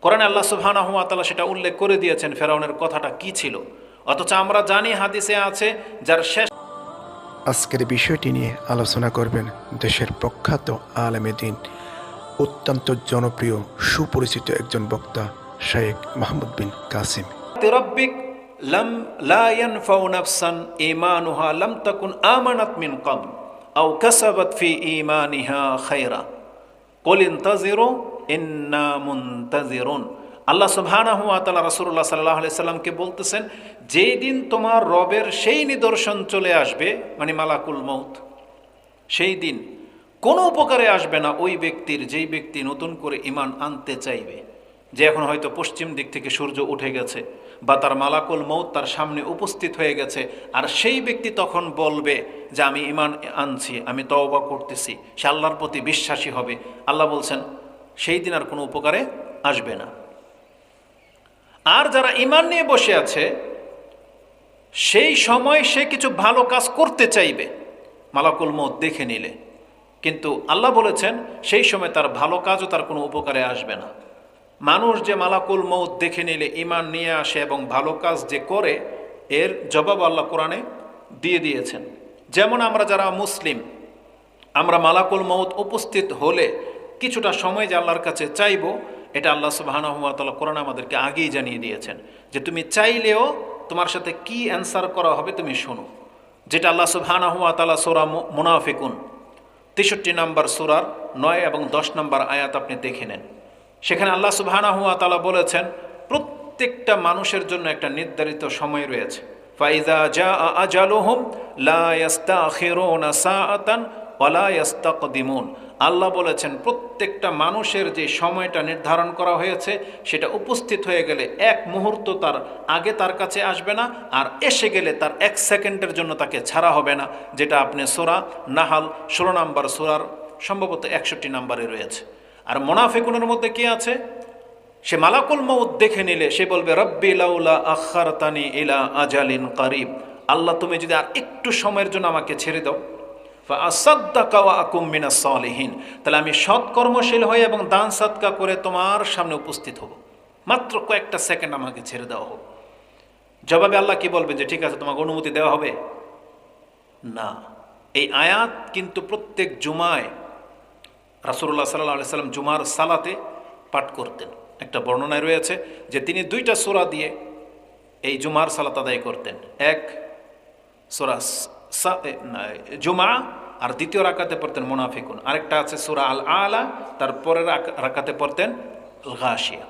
কোরআনে আল্লাহ সুবহানাহু ওয়া তাআলা সেটা উল্লেখ করে দিয়েছেন ফেরাউনের কথাটা কি ছিল। অথচ আমরা জানি হাদিসে আছে যার শেষ। আজকের বিষয়টি নিয়ে আলোচনা করবেন দেশের প্রখ্যাত আলেমে দ্বীন, অত্যন্ত জনপ্রিয় সুপরিচিত একজন বক্তা শেখ মাহমুদ বিন কাসিম। রব্বিক লাম লা ইয়ানফাউ নাফসান ঈমানুহা লাম তাকুন আমানাত মিন ক্বাবল আও কাসাবাত ফি ঈমানিহা খায়রা কুল ইনতাযিরু ইন্না মুনতাযিরুন। আল্লাহ সুবহানাহু ওয়া তাআলা রাসূলুল্লাহ সাল্লাল্লাহু আলাইহি সাল্লামকে বলতেছেন, যেই দিন তোমার রবের সেই নিদর্শন চলে আসবে, মানে মালাকুল মউত, সেই দিন কোনো উপকারে আসবে না ওই ব্যক্তির, যেই ব্যক্তি নতুন করে ঈমান আনতে চাইবে। যে এখন হয়তো পশ্চিম দিক থেকে সূর্য উঠে গেছে বা তার মালাকুল মউত তার সামনে উপস্থিত হয়ে গেছে, আর সেই ব্যক্তি তখন বলবে যে আমি ঈমান আনছি, আমি তওবা করতেছি, সে আল্লাহর প্রতি বিশ্বাসী হবে। আল্লাহ বলছেন সেই দিন আর কোনো উপকারে আসবে না। আর যারা ঈমান নিয়ে বসে আছে সেই সময় সে কিছু ভালো কাজ করতে চাইবে মালাকুল মউত দেখে নিলে, কিন্তু আল্লাহ বলেছেন সেই সময় তার ভালো কাজও তার কোনো উপকারে আসবে না। মানুষ যে মালাকুল মউত দেখে নিলে ঈমান নিয়ে আসে এবং ভালো কাজ যে করে, এর জবাব আল্লাহ কোরআনে দিয়ে দিয়েছেন। যেমন আমরা যারা মুসলিম, আমরা মালাকুল মউত উপস্থিত হলে কিছুটা সময় যে আল্লাহর কাছে চাইব, এটা আল্লাহ সুবহানাহু ওয়া তাআলা কোরআনে আমাদেরকে আগেই জানিয়ে দিয়েছেন যে তুমি চাইলেও তোমার সাথে কি অ্যান্সার করা হবে তুমি শোনো। যেটা আল্লাহ সুবহানাহু ওয়া তাআলা সূরা মুনাফিকুন ৬৩ নম্বর সূরার ৯ এবং ১০ নম্বর আয়াত আপনি দেখে নেন। সেখানে আল্লাহ সুবহানাহু ওয়া তাআলা বলেছেন প্রত্যেকটা মানুষের জন্য একটা নির্ধারিত সময় রয়েছে। ফাইজা জাআ আজালুহুম লা ইস্তাখিরুনা সাআতান ওয়া লা ইস্তাকদিমুন। আল্লাহ বলেছেন প্রত্যেকটা মানুষের যে সময়টা নির্ধারণ করা হয়েছে সেটা উপস্থিত হয়ে গেলে এক মুহূর্ত তার আগে তার কাছে আসবে না, আর এসে গেলে তার এক সেকেন্ডের জন্য তাকে ছাড়া হবে না। যেটা আপনি সূরা নাহাল ১৬ নম্বর সূরার সম্ভবত ৬১ নম্বরে রয়েছে। আর মুনাফিকুনের মধ্যে কি আছে? সে মালাকুল মউত দেখে নিলে সে বলবে রব্বি লাউলা আখারতানি ইলা আজালিন কারিব, আল্লাহ তুমি যদি আর একটু সময়ের জন্য আমাকে ছেড়ে দাও, ফাআসাদ্দাকা ওয়া আকুম মিনাস সালিহিন, তাহলে আমি সৎকর্মশীল হই এবং দান সাদকা করে তোমার সামনে উপস্থিত হব, মাত্র কয়েকটা সেকেন্ড আমাকে ছেড়ে দেওয়া হোক। জবাবে আল্লাহ কি বলবে? যে ঠিক আছে, তোমাকে অনুমতি দেওয়া হবে না। এই আয়াত কিন্তু প্রত্যেক জুমায় রাসূলুল্লাহ সাল্লাল্লাহু আলাইহি সাল্লাম জুমার সালাতে পাঠ করতেন। একটা বর্ণনায় রয়েছে যে তিনি ২টা সূরা দিয়ে এই জুমার সালাত আদায় করতেন। এক সূরা জুমা, আর দ্বিতীয় রাকাতে পড়তেন মুনাফিকুন। আরেকটা আছে সূরা আল আলা, তার পরের রাকাতে পড়তেন আল গাশিয়া।